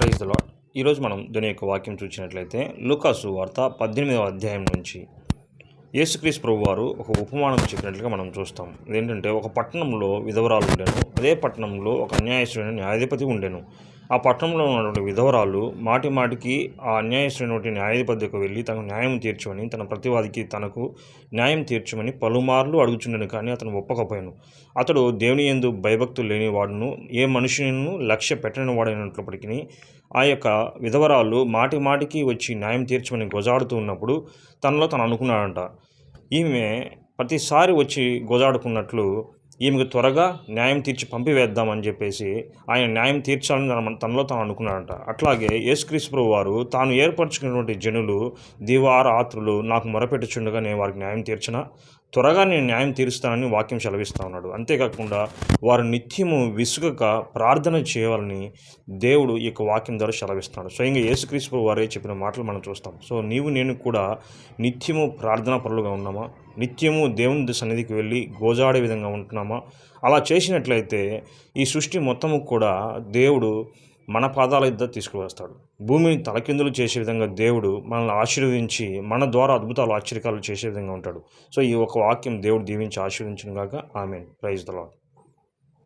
Praise the lord. ఈరోజు మనం దీని యొక్క వాక్యం చూసినట్లయితే లూకాసు వార్త 18వ అధ్యాయం నుంచి యేసుక్రీస్తు ప్రభువారు ఒక ఉపమానం చెప్పినట్లుగా మనం చూస్తాం. ఏంటంటే ఒక పట్టణంలో విధవరాలు ఉండెను. అదే పట్టణంలో ఒక అన్యాయస్తుడైన న్యాయాధిపతి ఉండెను. ఆ పట్టణంలో ఉన్నటువంటి విధవరాలు మాటి మాటికి ఆ అన్యాయస్తుడైనటువంటి న్యాయాధిపతికి వెళ్ళి తనకు న్యాయం తీర్చమని, తన ప్రతివాదికి తనకు న్యాయం తీర్చమని పలుమార్లు అడుగుచుండెను. కానీ అతను ఒప్పకపోయాను. అతడు దేవుని యందు భయభక్తులు లేని వాడును, ఏ మనుషులను లక్ష్య పెట్టని వాడైనప్పటికీ ఆ యొక్క విధవరాలు మాటి మాటికి వచ్చి న్యాయం తీర్చమని గొజాడుతూ ఉన్నప్పుడు తనలో తను అనుకున్నాడంట, ఈమె ప్రతిసారి వచ్చి గొజాడుకున్నట్లు ఈమెకు త్వరగా న్యాయం తీర్చి పంపివేద్దామని చెప్పేసి ఆయన న్యాయం తీర్చాలని తనలో తాను అనుకున్నాడంట. అట్లాగే యేసుక్రీస్తు ప్రభువు వారు తాను ఏర్పరచుకున్నటువంటి జనులు దివారాత్రులు నాకు మొరపెట్టుచుండగా నేను వారికి న్యాయం తీర్చనా, త్వరగా నేను న్యాయం తీరుస్తానని వాక్యం సెలవిస్తూ ఉన్నాడు. అంతేకాకుండా వారు నిత్యము విసుగక ప్రార్థన చేయాలని దేవుడు ఈ యొక్క వాక్యం ద్వారా సెలవిస్తున్నాడు. స్వయంగా యేసుక్రీస్తు ప్రభువు వారే చెప్పిన మాటలు మనం చూస్తాం. సో నీవు నేను కూడా నిత్యము ప్రార్థనా పరులుగా ఉన్నామా, నిత్యము దేవుని సన్నిధికి వెళ్ళి గోజాడే విధంగా ఉంటున్నామా? అలా చేసినట్లయితే ఈ సృష్టి మొత్తము కూడా దేవుడు మన పాదాల యుద్ధ తీసుకువస్తాడు. భూమిని తలకిందులు చేసే విధంగా దేవుడు మనల్ని ఆశీర్వదించి మన ద్వారా అద్భుతాలు ఆశ్చర్యకాలు చేసే విధంగా ఉంటాడు. సో ఈ ఒక వాక్యం దేవుడు దీవించి ఆశీర్వదించును గాక. ఆమేన్. Praise the lord.